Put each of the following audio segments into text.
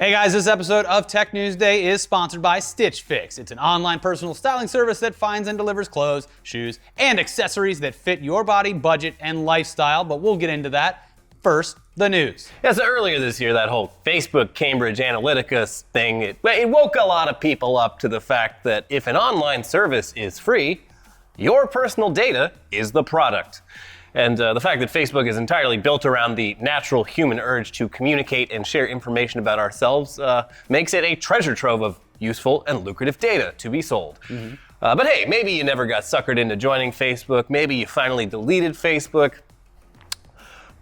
Hey guys, this episode of Tech Newsday is sponsored by Stitch Fix. It's an online personal styling service that finds and delivers clothes, shoes, and accessories that fit your body, budget, and lifestyle, but we'll get into that. First, the news. Yeah, so earlier this year, that whole Facebook Cambridge Analytica thing, it woke a lot of people up to the fact that if an online service is free, your personal data is the product. And the fact that Facebook is entirely built around the natural human urge to communicate and share information about ourselves makes it a treasure trove of useful and lucrative data to be sold. But hey, maybe you never got suckered into joining Facebook. Maybe you finally deleted Facebook.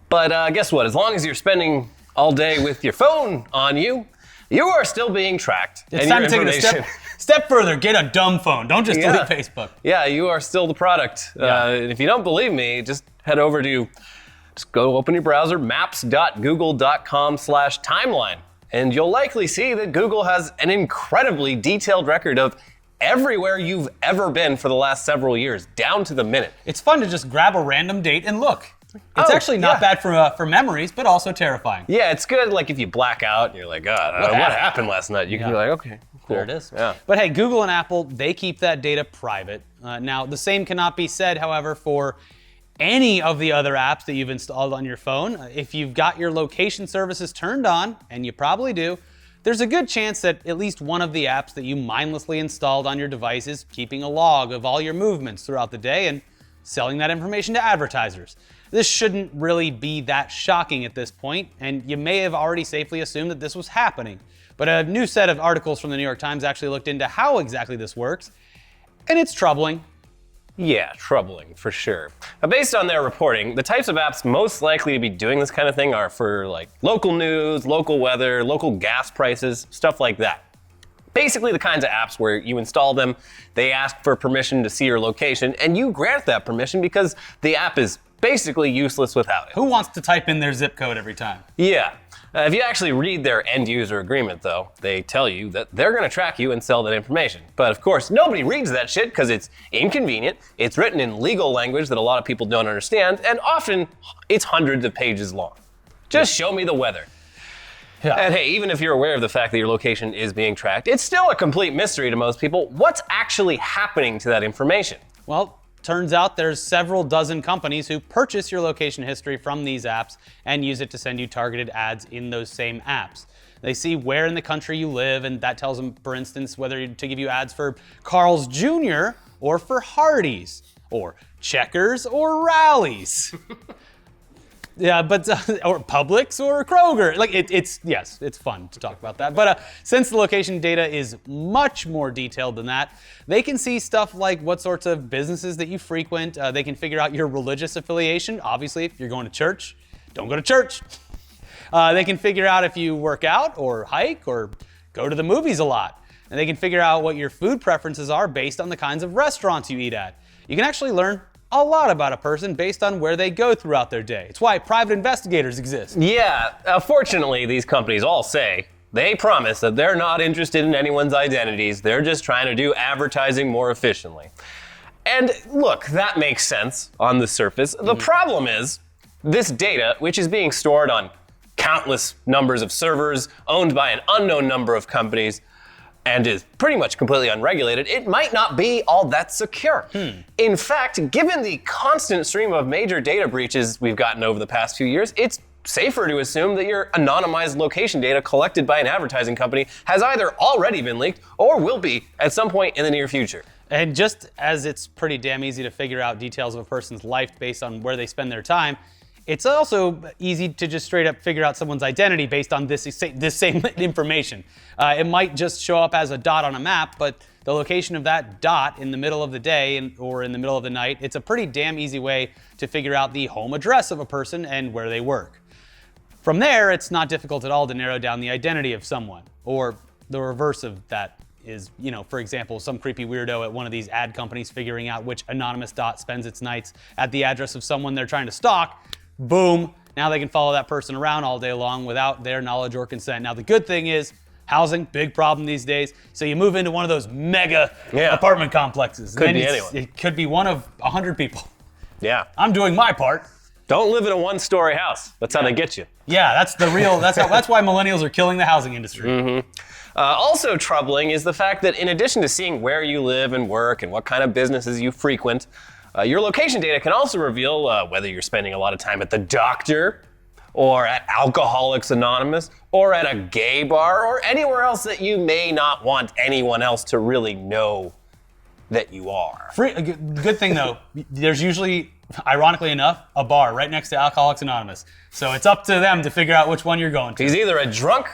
But guess what? As long as you're spending all day with your phone on you, you are still being tracked. It's time to take it a step further. Get a dumb phone. Don't just delete Facebook. Yeah, you are still the product. And if you don't believe me, just head over to, go open your browser, maps.google.com/timeline. And you'll likely see that Google has an incredibly detailed record of everywhere you've ever been for the last several years, down to the minute. It's fun to just grab a random date and look. It's actually not bad for memories, but also terrifying. Yeah, it's good like if you black out and you're like, God, what happened last night? You can be like, okay, cool. There it is. Yeah. But hey, Google and Apple, they keep that data private. Now, the same cannot be said, however, for any of the other apps that you've installed on your phone. If you've got your location services turned on, and you probably do, there's a good chance that at least one of the apps that you mindlessly installed on your device is keeping a log of all your movements throughout the day and selling that information to advertisers. This shouldn't really be that shocking at this point, and you may have already safely assumed that this was happening. But a new set of articles from the New York Times actually looked into how exactly this works, and it's troubling. Yeah, troubling, for sure. Now, based on their reporting, the types of apps most likely to be doing this kind of thing are for like local news, local weather, local gas prices, stuff like that. Basically the kinds of apps where you install them, they ask for permission to see your location, and you grant that permission because the app is basically useless without it. Who wants to type in their zip code every time? Yeah. If you actually read their end user agreement, though, they tell you that they're going to track you and sell that information. But of course, nobody reads that shit because it's inconvenient, it's written in legal language that a lot of people don't understand, and often it's hundreds of pages long. Just show me the weather. Yeah. And hey, even if you're aware of the fact that your location is being tracked, it's still a complete mystery to most people. What's actually happening to that information? Well, turns out there's several dozen companies who purchase your location history from these apps and use it to send you targeted ads in those same apps. They see where in the country you live, and that tells them, for instance, whether to give you ads for Carl's Jr. or for Hardee's, or Checkers or Rallies. Yeah, but or Publix or Kroger. Like it's fun to talk about that. But since the location data is much more detailed than that, they can see stuff like what sorts of businesses that you frequent. They can figure out your religious affiliation. Obviously, if you're going to church, don't go to church. They can figure out if you work out or hike or go to the movies a lot. And they can figure out what your food preferences are based on the kinds of restaurants you eat at. You can actually learn a lot about a person based on where they go throughout their day. It's why private investigators exist. Yeah, fortunately, these companies all say they promise that they're not interested in anyone's identities. They're just trying to do advertising more efficiently. And look, that makes sense on the surface. The problem is this data, which is being stored on countless numbers of servers owned by an unknown number of companies, and is pretty much completely unregulated, it might not be all that secure. In fact, given the constant stream of major data breaches we've gotten over the past few years, it's safer to assume that your anonymized location data collected by an advertising company has either already been leaked or will be at some point in the near future. And just as it's pretty damn easy to figure out details of a person's life based on where they spend their time, it's also easy to just straight up figure out someone's identity based on this same information. It might just show up as a dot on a map, but the location of that dot in the middle of the day or in the middle of the night, it's a pretty damn easy way to figure out the home address of a person and where they work. From there, it's not difficult at all to narrow down the identity of someone, or the reverse of that is, for example, some creepy weirdo at one of these ad companies figuring out which anonymous dot spends its nights at the address of someone they're trying to stalk. Boom, now they can follow that person around all day long without their knowledge or consent. Now the good thing is, housing, big problem these days. So you move into one of those mega apartment complexes. Could be anyone. It could be one of 100 people. Yeah. I'm doing my part. Don't live in a one-story house. That's how they get you. Yeah, that's the real. That's why millennials are killing the housing industry. Also troubling is the fact that in addition to seeing where you live and work and what kind of businesses you frequent, your location data can also reveal whether you're spending a lot of time at the doctor, or at Alcoholics Anonymous, or at a gay bar, or anywhere else that you may not want anyone else to really know that you are. Good thing though, there's usually, ironically enough, a bar right next to Alcoholics Anonymous. So it's up to them to figure out which one you're going to. He's either a drunk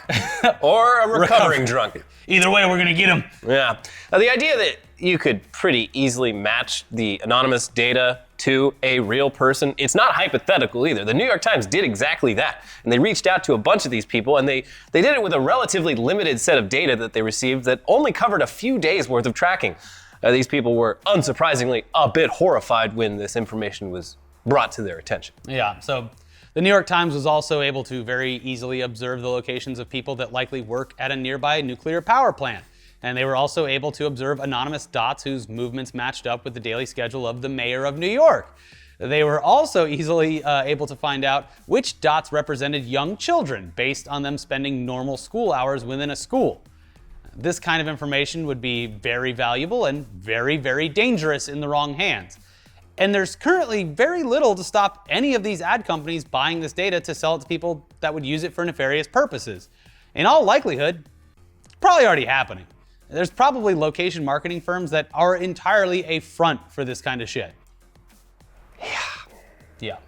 or a recovering drunk. Either way, we're gonna get him. Yeah. Now, the idea that you could pretty easily match the anonymous data to a real person, it's not hypothetical either. The New York Times did exactly that. And they reached out to a bunch of these people, and they did it with a relatively limited set of data that they received that only covered a few days worth of tracking. These people were, unsurprisingly, a bit horrified when this information was brought to their attention. Yeah, so the New York Times was also able to very easily observe the locations of people that likely work at a nearby nuclear power plant. And they were also able to observe anonymous dots whose movements matched up with the daily schedule of the mayor of New York. They were also easily able to find out which dots represented young children based on them spending normal school hours within a school. This kind of information would be very valuable and very, very dangerous in the wrong hands. And there's currently very little to stop any of these ad companies buying this data to sell it to people that would use it for nefarious purposes. In all likelihood, it's probably already happening. There's probably location marketing firms that are entirely a front for this kind of shit. Yeah.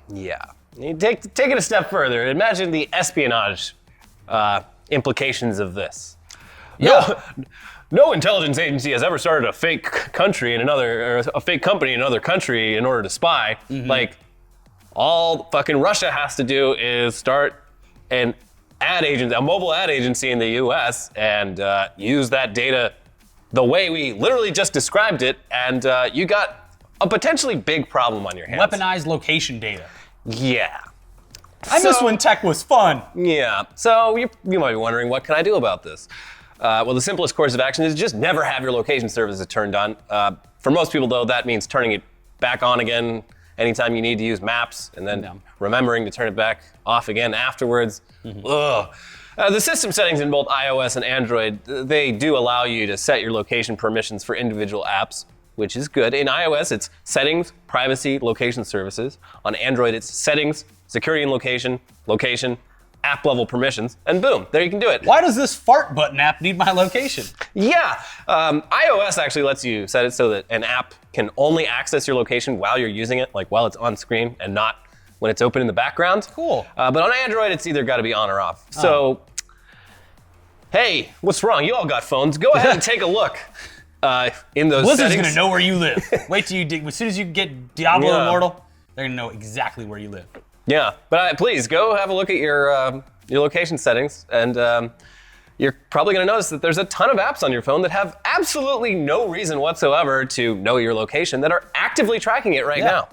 You take it a step further. Imagine the espionage implications of this. Yeah. No intelligence agency has ever started a fake country in another, or a fake company in another country in order to spy. Like, all fucking Russia has to do is start an ad agent, a mobile ad agency in the US, and use that data the way we literally just described it, and you got a potentially big problem on your hands. Weaponized location data. Yeah. I miss when tech was fun. Yeah. So you might be wondering, what can I do about this? Well, the simplest course of action is just never have your location services turned on. For most people, though, that means turning it back on again anytime you need to use maps, and then remembering to turn it back off again afterwards. Ugh. The system settings in both iOS and Android, they do allow you to set your location permissions for individual apps, which is good. In iOS, it's Settings, Privacy, Location Services. On Android, it's Settings, Security and Location, Location, App level permissions, and boom, there you can do it. Why does this fart button app need my location? Yeah, iOS actually lets you set it so that an app can only access your location while you're using it, like while it's on screen and not when it's open in the background. Cool. But on Android, it's either got to be on or off. So, hey, what's wrong? You all got phones. Go ahead and take a look in those Blizzard's settings. gonna know where you live. Wait till you dig. As soon as you get Diablo Immortal, they're gonna know exactly where you live. Yeah, but please go have a look at your location settings, and you're probably going to notice that there's a ton of apps on your phone that have absolutely no reason whatsoever to know your location that are actively tracking it right now.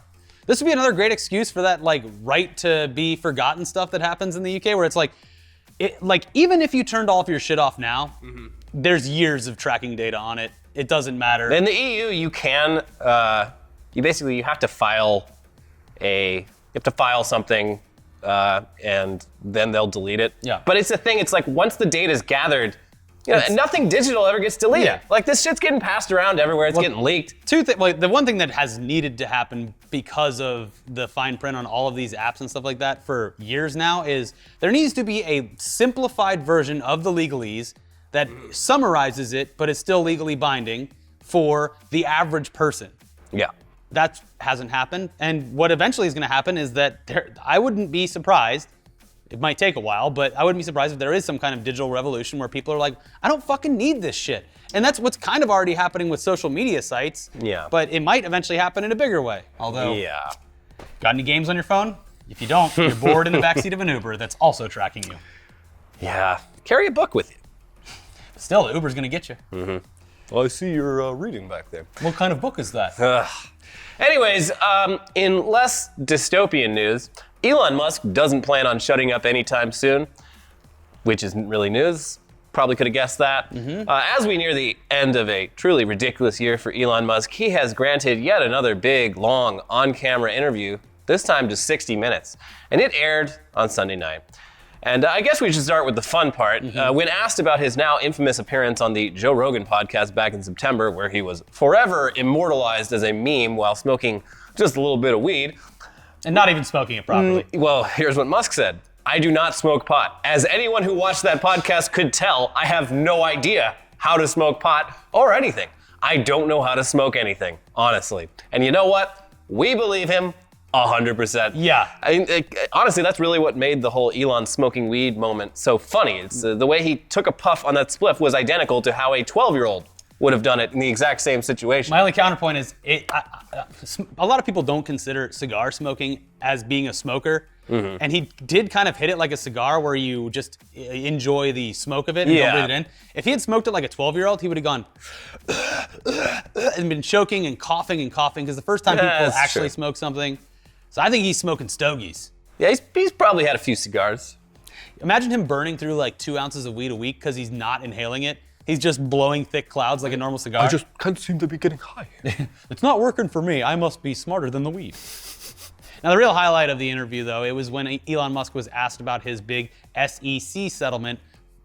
This would be another great excuse for that like right to be forgotten stuff that happens in the UK, where it's like, even if you turned all of your shit off now, there's years of tracking data on it. It doesn't matter. In the EU, you can you have to file something, and then they'll delete it. Yeah. But it's the thing, it's like once the data's gathered, nothing digital ever gets deleted. Yeah. Like this shit's getting passed around everywhere, it's getting leaked. The one thing that has needed to happen because of the fine print on all of these apps and stuff like that for years now is there needs to be a simplified version of the legalese that summarizes it, but is still legally binding for the average person. Yeah. That hasn't happened, and what eventually is going to happen is that I wouldn't be surprised, it might take a while, but I wouldn't be surprised if there is some kind of digital revolution where people are like, I don't fucking need this shit. And that's what's kind of already happening with social media sites, but it might eventually happen in a bigger way. Although, got any games on your phone? If you don't, you're bored in the backseat of an Uber that's also tracking you. Yeah, carry a book with you. Still, the Uber's going to get you. Well, I see you're reading back there. What kind of book is that? Anyways, in less dystopian news, Elon Musk doesn't plan on shutting up anytime soon, which isn't really news. Probably could have guessed that. As we near the end of a truly ridiculous year for Elon Musk, he has granted yet another big, long, on-camera interview this time to 60 Minutes, and it aired on Sunday night. And I guess we should start with the fun part. When asked about his now infamous appearance on the Joe Rogan podcast back in September, where he was forever immortalized as a meme while smoking just a little bit of weed. And not even smoking it properly. Well, here's what Musk said. I do not smoke pot. As anyone who watched that podcast could tell, I have no idea how to smoke pot or anything. I don't know how to smoke anything, honestly. And you know what? We believe him 100%. Yeah. Honestly, that's really what made the whole Elon smoking weed moment so funny. It's the way he took a puff on that spliff was identical to how a 12-year-old would have done it in the exact same situation. My only counterpoint is, a lot of people don't consider cigar smoking as being a smoker. And he did kind of hit it like a cigar where you just enjoy the smoke of it and don't breathe it in. If he had smoked it like a 12-year-old, he would have gone and been choking and coughing because the first time people actually smoke something. So I think he's smoking stogies. Yeah, he's probably had a few cigars. Imagine him burning through like 2 ounces of weed a week because he's not inhaling it. He's just blowing thick clouds like a normal cigar. I just can't seem to be getting high. It's not working for me. I must be smarter than the weed. Now, the real highlight of the interview, though, it was when Elon Musk was asked about his big SEC settlement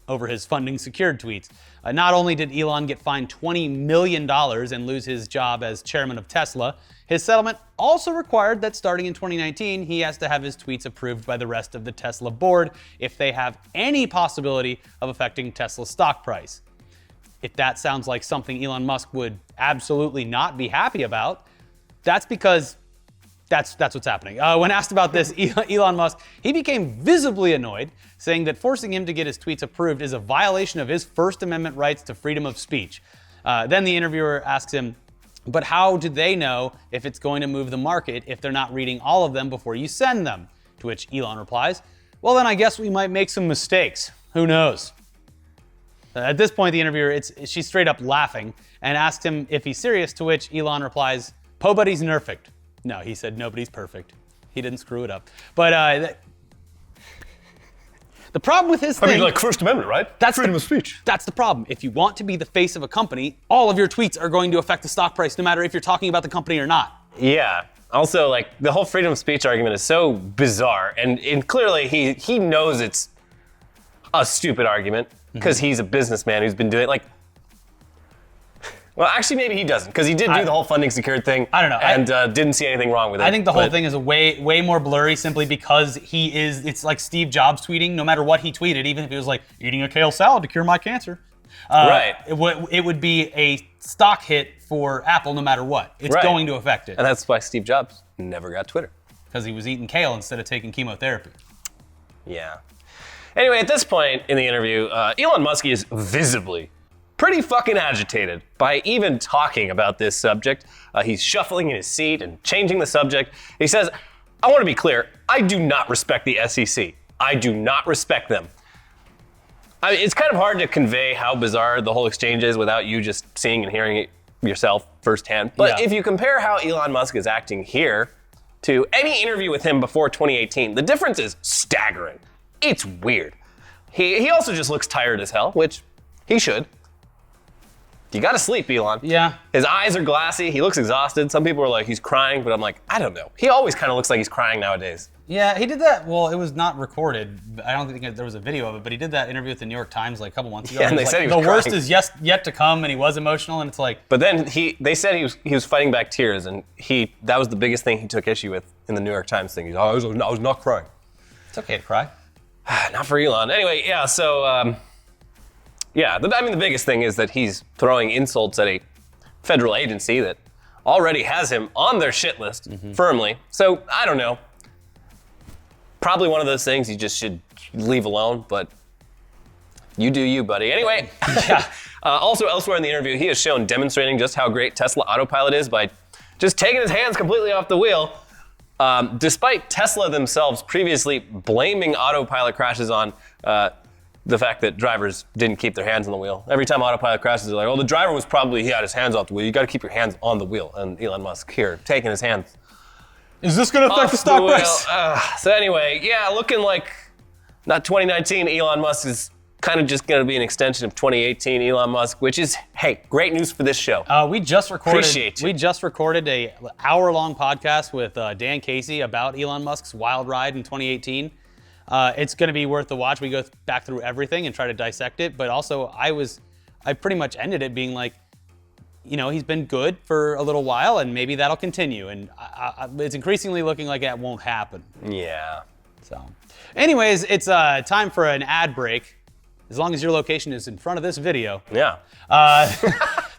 over his funding secured tweets. Not only did Elon get fined $20 million and lose his job as chairman of Tesla, his settlement also required that starting in 2019, he has to have his tweets approved by the rest of the Tesla board if they have any possibility of affecting Tesla's stock price. If that sounds like something Elon Musk would absolutely not be happy about, that's because that's what's happening. When asked about this, Elon Musk, he became visibly annoyed, saying that forcing him to get his tweets approved is a violation of his First Amendment rights to freedom of speech. Then the interviewer asks him, but how do they know if it's going to move the market if they're not reading all of them before you send them? To which Elon replies, well, then I guess we might make some mistakes. Who knows? At this point, the interviewer, she's straight up laughing and asked him if he's serious, to which Elon replies, "Nobody's perfect." No, he said nobody's perfect. He didn't screw it up. But the problem with his thing... I mean, like First Amendment, right? That's freedom of speech. That's the problem. If you want to be the face of a company, all of your tweets are going to affect the stock price, no matter if you're talking about the company or not. Yeah. Also, like, the whole freedom of speech argument is so bizarre, and clearly he knows it's a stupid argument, because he's a businessman who's been doing, like... Well, actually, maybe he doesn't, because he did do the whole funding secured thing. I don't know. And didn't see anything wrong with it. I think the whole thing is a way more blurry simply because it's like Steve Jobs tweeting, no matter what he tweeted, even if he was like, eating a kale salad to cure my cancer. Right. It would be a stock hit for Apple no matter what. It's going to affect it. And that's why Steve Jobs never got Twitter. Because he was eating kale instead of taking chemotherapy. Yeah. Anyway, at this point in the interview, Elon Musk is visibly pretty fucking agitated by even talking about this subject. He's shuffling in his seat and changing the subject. He says, I want to be clear, I do not respect the SEC. I do not respect them. I mean, it's kind of hard to convey how bizarre the whole exchange is without you just seeing and hearing it yourself firsthand. But if you compare how Elon Musk is acting here to any interview with him before 2018, the difference is staggering. It's weird. He also just looks tired as hell, which he should. You gotta sleep, Elon. Yeah. His eyes are glassy. He looks exhausted. Some people are like, he's crying, but I'm like, I don't know. He always kind of looks like he's crying nowadays. Yeah, he did that. Well, it was not recorded. I don't think there was a video of it, but he did that interview with the New York Times like a couple months ago. Yeah, and they said he was the worst crying. is yet to come, and he was emotional, and it's like. But then they said he was fighting back tears, and that was the biggest thing he took issue with in the New York Times thing. He's, I was not crying. It's okay to cry. Not for Elon. Anyway, yeah. So. Yeah, I mean, the biggest thing is that he's throwing insults at a federal agency that already has him on their shit list firmly. So, I don't know. Probably one of those things you just should leave alone, but you do you, buddy. Anyway, also elsewhere in the interview, he is shown demonstrating just how great Tesla Autopilot is by just taking his hands completely off the wheel. Despite Tesla themselves previously blaming autopilot crashes on the fact that drivers didn't keep their hands on the wheel. Every time autopilot crashes, they're like, oh, the driver was probably, he had his hands off the wheel. You got to keep your hands on the wheel. And Elon Musk here, taking his hands. Is this going to affect the stock price? So anyway, yeah, looking like, not 2019, Elon Musk is kind of just going to be an extension of 2018 Elon Musk, which is, hey, great news for this show. We just recorded. Appreciate you. We just recorded a hour-long podcast with Dan Casey about Elon Musk's wild ride in 2018. It's going to be worth the watch. We go back through everything and try to dissect it. But also, I pretty much ended it being like, he's been good for a little while, and maybe that'll continue. And it's increasingly looking like that won't happen. Yeah. So, anyways, it's time for an ad break. As long as your location is in front of this video. Yeah.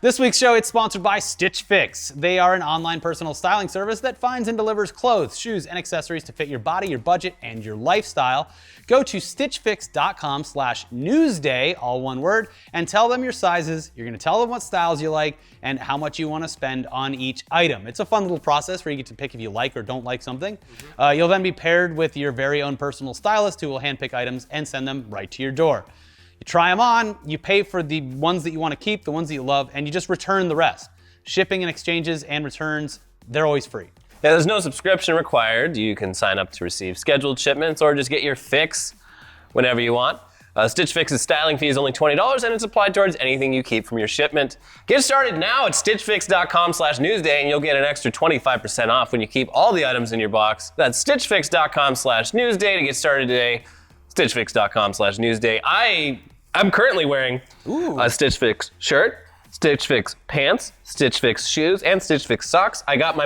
This week's show, it's sponsored by Stitch Fix. They are an online personal styling service that finds and delivers clothes, shoes, and accessories to fit your body, your budget, and your lifestyle. Go to stitchfix.com/Newsday, all one word, and tell them your sizes. You're going to tell them what styles you like and how much you want to spend on each item. It's a fun little process where you get to pick if you like or don't like something. You'll then be paired with your very own personal stylist who will handpick items and send them right to your door. You try them on, you pay for the ones that you want to keep, the ones that you love, and you just return the rest. Shipping and exchanges and returns, they're always free. Yeah, there's no subscription required. You can sign up to receive scheduled shipments or just get your fix whenever you want. Stitch Fix's styling fee is only $20 and it's applied towards anything you keep from your shipment. Get started now at stitchfix.com/Newsday and you'll get an extra 25% off when you keep all the items in your box. That's stitchfix.com/Newsday to get started today. stitchfix.com/Newsday. I'm currently wearing a Stitch Fix shirt, Stitch Fix pants, Stitch Fix shoes, and Stitch Fix socks. I got my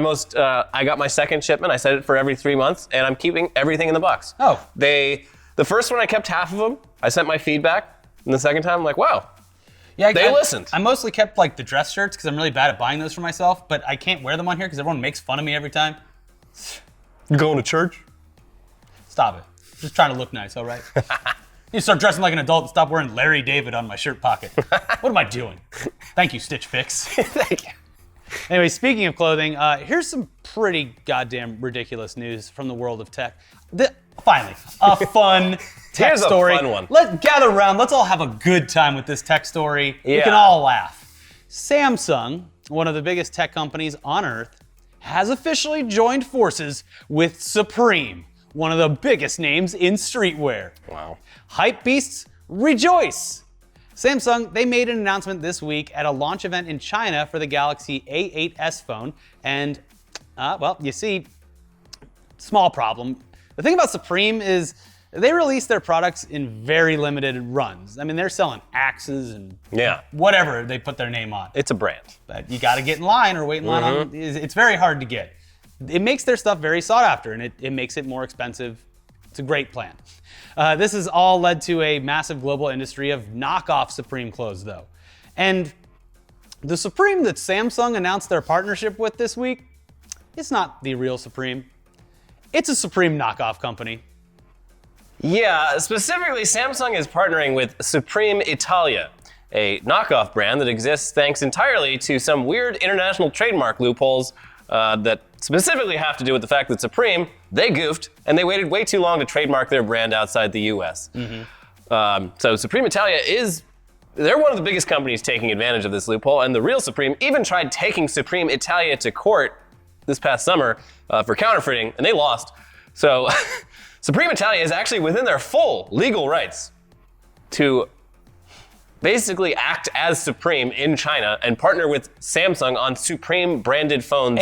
second shipment. I set it for every 3 months, and I'm keeping everything in the box. Oh. The first one I kept half of them. I sent my feedback, and the second time I'm like, wow. Yeah, they listened. I mostly kept like the dress shirts because I'm really bad at buying those for myself, but I can't wear them on here because everyone makes fun of me every time. You going to church? Stop it. Just trying to look nice, all right? You start dressing like an adult and stop wearing Larry David on my shirt pocket. What am I doing? Thank you, Stitch Fix. Thank you. Anyway, speaking of clothing, here's some pretty goddamn ridiculous news from the world of tech. Finally, a fun tech Here's story. a fun one. Let's gather around. Let's all have a good time with this tech story. We can Yeah. all laugh. Samsung, one of the biggest tech companies on earth, has officially joined forces with Supreme, one of the biggest names in streetwear. Wow. Hypebeasts, rejoice! Samsung, they made an announcement this week at a launch event in China for the Galaxy A8s phone, and, well, you see, small problem. The thing about Supreme is they release their products in very limited runs. I mean, they're selling axes and whatever they put their name on. It's a brand. But you gotta get in line or wait in line on, it's very hard to get. It makes their stuff very sought after, and it makes it more expensive. It's a great plan. This has all led to a massive global industry of knockoff Supreme clothes, though. And the Supreme that Samsung announced their partnership with this week, it's not the real Supreme. It's a Supreme knockoff company. Yeah, specifically, Samsung is partnering with Supreme Italia, a knockoff brand that exists thanks entirely to some weird international trademark loopholes that specifically have to do with the fact that Supreme, they goofed, and they waited way too long to trademark their brand outside the US. So Supreme Italia they're one of the biggest companies taking advantage of this loophole, and the real Supreme even tried taking Supreme Italia to court this past summer for counterfeiting, and they lost. So Supreme Italia is actually within their full legal rights to basically act as Supreme in China and partner with Samsung on Supreme branded phones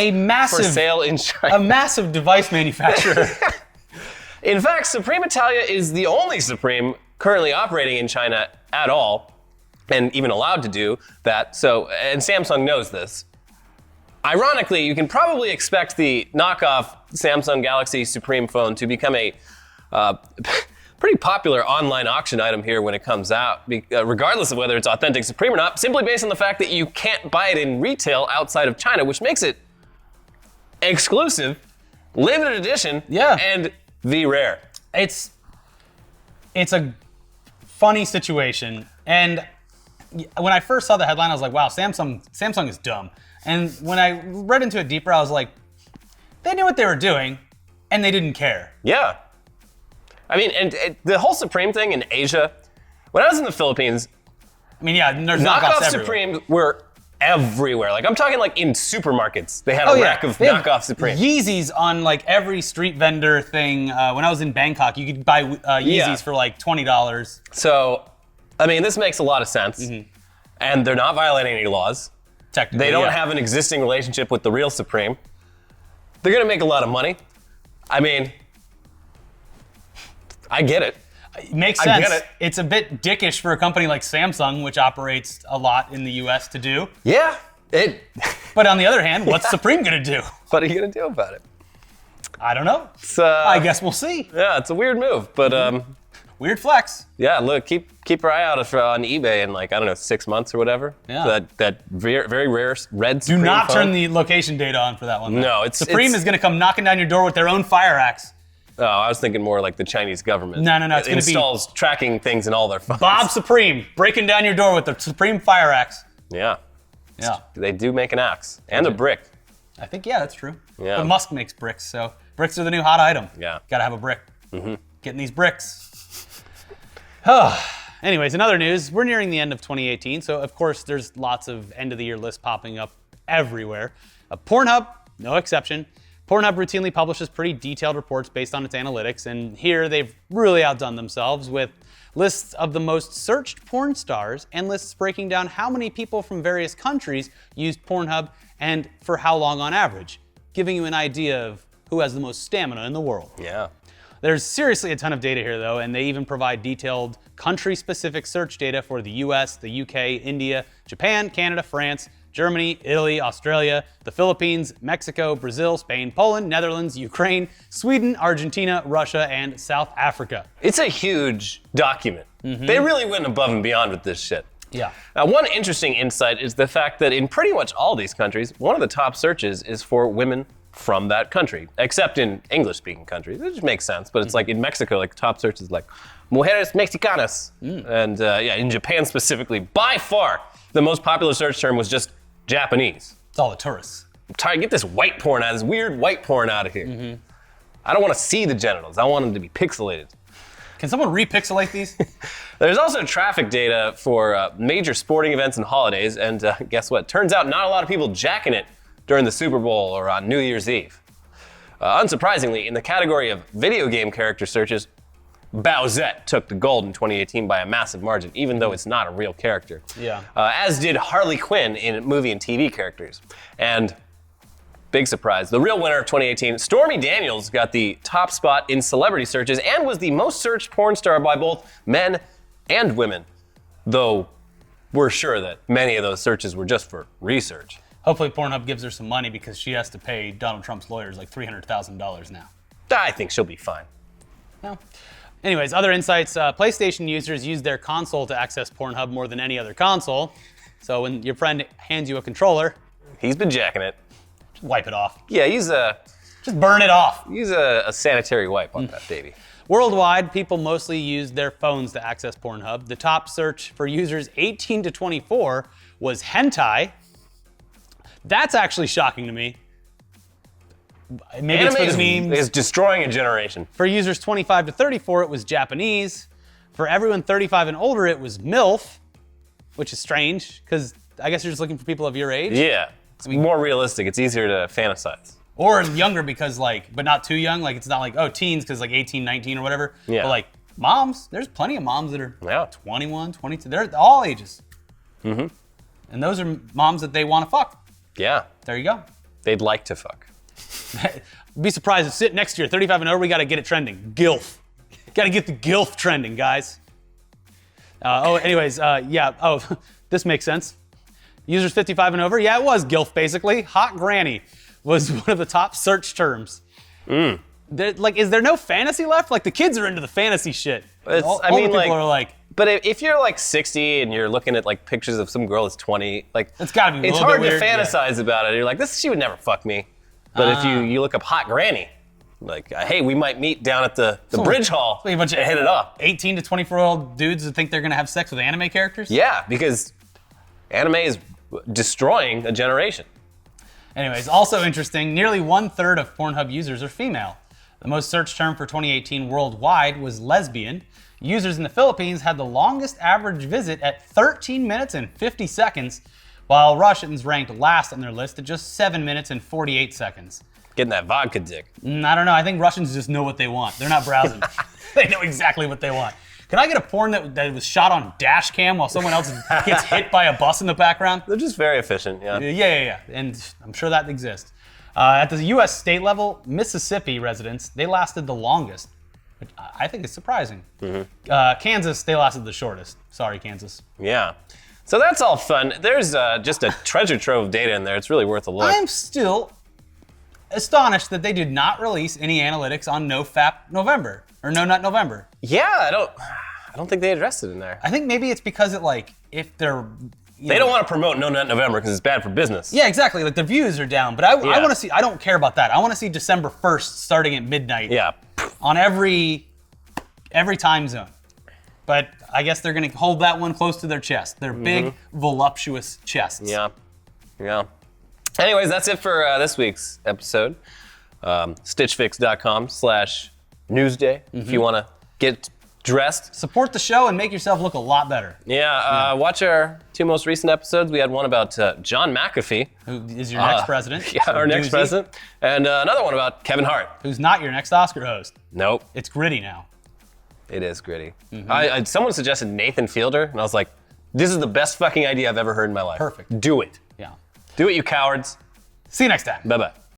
for sale in China. A massive device manufacturer. In fact, Supreme Italia is the only Supreme currently operating in China at all, and even allowed to do that. So, and Samsung knows this. Ironically, you can probably expect the knockoff Samsung Galaxy Supreme phone to become a pretty popular online auction item here when it comes out, regardless of whether it's authentic Supreme or not, simply based on the fact that you can't buy it in retail outside of China, which makes it exclusive, limited edition, and the rare. It's a funny situation, and when I first saw the headline, I was like, wow, Samsung is dumb. And when I read into it deeper, I was like, they knew what they were doing, and they didn't care. Yeah. I mean, and the whole Supreme thing in Asia, when I was in the Philippines, I mean, yeah, there's knockoffs everywhere. Supreme were everywhere. Like, I'm talking like in supermarkets. They had a rack of knockoff Supreme. Yeezys on like every street vendor thing. When I was in Bangkok, you could buy Yeezys for like $20. So I mean, this makes a lot of sense. And they're not violating any laws. Technically, They don't yeah. have an existing relationship with the real Supreme. They're going to make a lot of money. I mean, I get it. It makes I sense. get it. It's a bit dickish for a company like Samsung, which operates a lot in the US, to do. Yeah. But on the other hand, what's Supreme going to do? What are you going to do about it? I don't know. It's, I guess we'll see. Yeah, it's a weird move, but Weird flex. yeah, look, keep your eye out on eBay in like, I don't know, 6 months or whatever. Yeah. That very, very rare red Do Supreme not phone. turn the location data on for that one. No, it's Supreme is going to come knocking down your door with their own fire axe. Oh, I was thinking more like the Chinese government. No, it's gonna be- installs tracking things in all their phones. Bob Supreme breaking down your door with the Supreme fire axe. Yeah, Yeah. they do make an axe and a brick. I think, yeah, that's true. Yeah. But Musk makes bricks, so bricks are the new hot item. Yeah. Gotta have a brick. Getting these bricks. Anyways, in other news, we're nearing the end of 2018, so of course there's lots of end of the year lists popping up everywhere. Pornhub, no exception. Pornhub routinely publishes pretty detailed reports based on its analytics, and here they've really outdone themselves with lists of the most searched porn stars and lists breaking down how many people from various countries used Pornhub and for how long on average, giving you an idea of who has the most stamina in the world. Yeah. There's seriously a ton of data here though, and they even provide detailed country-specific search data for the US, the UK, India, Japan, Canada, France, Germany, Italy, Australia, the Philippines, Mexico, Brazil, Spain, Poland, Netherlands, Ukraine, Sweden, Argentina, Russia, and South Africa. It's a huge document. They really went above and beyond with this shit. Yeah. Now, one interesting insight is the fact that in pretty much all these countries, one of the top searches is for women from that country, except in English-speaking countries, which makes sense. But it's like in Mexico, like top search is like mujeres mexicanas, and yeah, in Japan specifically, by far the most popular search term was just Japanese. It's all the tourists. I'm tired. Get this white porn out, this weird white porn out of here. I don't want to see the genitals. I want them to be pixelated. Can someone repixelate these? There's also traffic data for major sporting events and holidays, and guess what? Turns out not a lot of people jacking it during the Super Bowl or on New Year's Eve. Unsurprisingly, in the category of video game character searches, Bowsette took the gold in 2018 by a massive margin, even though it's not a real character. Yeah. As did Harley Quinn in movie and TV characters. And big surprise, the real winner of 2018, Stormy Daniels, got the top spot in celebrity searches and was the most searched porn star by both men and women, though we're sure that many of those searches were just for research. Hopefully Pornhub gives her some money because she has to pay Donald Trump's lawyers like $300,000 now. I think she'll be fine. No. Anyways, other insights. PlayStation users use their console to access Pornhub more than any other console. So when your friend hands you a controller, He's been jacking it. just wipe it off. Yeah, use a Just burn it off. sanitary wipe on that baby. Worldwide, people mostly use their phones to access Pornhub. The top search for users 18 to 24 was hentai. That's actually shocking to me. Maybe it's for the memes. is destroying a generation. For users 25 to 34, it was Japanese. For everyone 35 and older, it was MILF, which is strange, because I guess you're just looking for people of your age. Yeah, it's more realistic. It's easier to fantasize. Or younger because but not too young. Like it's not like, oh, teens because like 18, 19 or whatever. Yeah. But like moms, there's plenty of moms that are Yeah. 21, 22. They're all ages. And those are moms that they want to fuck. Yeah, There you go. they'd like to fuck. Be surprised to sit next to you, 35 and over, we got to get it trending. GILF. Got to get the GILF trending, guys. This makes sense. Users 55 and over, yeah, it was GILF basically. Hot granny was one of the top search terms. Is there no fantasy left? Like the kids are into the fantasy shit. Older people are like, But if you're like 60 and you're looking at like pictures of some girl that's 20, like it's gotta be. it's little hard bit to weird. fantasize about it. You're like, she would never fuck me. But if you look up hot granny, like, hey, we might meet down at the bridge hall like a bunch of and hit it up. 18 to 24-year-old dudes that think they're gonna have sex with anime characters. Yeah, because anime is destroying a generation. Anyways, also interesting, nearly 1/3 of Pornhub users are female. The most searched term for 2018 worldwide was lesbian. Users in the Philippines had the longest average visit at 13 minutes and 50 seconds, while Russians ranked last on their list at just 7 minutes and 48 seconds. Getting that vodka dick. I don't know, I think Russians just know what they want. They're not browsing. They know exactly what they want. Can I get a porn that was shot on dash cam while someone else gets hit by a bus in the background? They're just very efficient, yeah. Yeah. And I'm sure that exists. At the U.S. state level, Mississippi residents, they lasted the longest, which I think is surprising. Kansas, they lasted the shortest. Sorry, Kansas. Yeah. So that's all fun. There's just a treasure trove of data in there. It's really worth a look. I'm still astonished that they did not release any analytics on NoFap November, or No Nut November. Yeah, I don't think they addressed it in there. I think maybe it's because if they're... They don't want to promote No Nut November because it's bad for business. Yeah, exactly. Like the views are down, but I want to see. I don't care about that. I want to see December 1st starting at midnight. Yeah. On every time zone. But I guess they're going to hold that one close to their chest. Their big, voluptuous chests. Yeah. Anyways, that's it for this week's episode. Stitchfix.com/Newsday if you want to get dressed. Support the show and make yourself look a lot better. Watch our 2 most recent episodes. We had one about John McAfee. Who is your next president. Yeah, our next president. And another one about Kevin Hart. Who's not your next Oscar host. Nope. It's gritty now. It is gritty. Someone suggested Nathan Fielder, and I was like, this is the best fucking idea I've ever heard in my life. Perfect. Do it. Yeah. Do it, you cowards. See you next time. Bye-bye.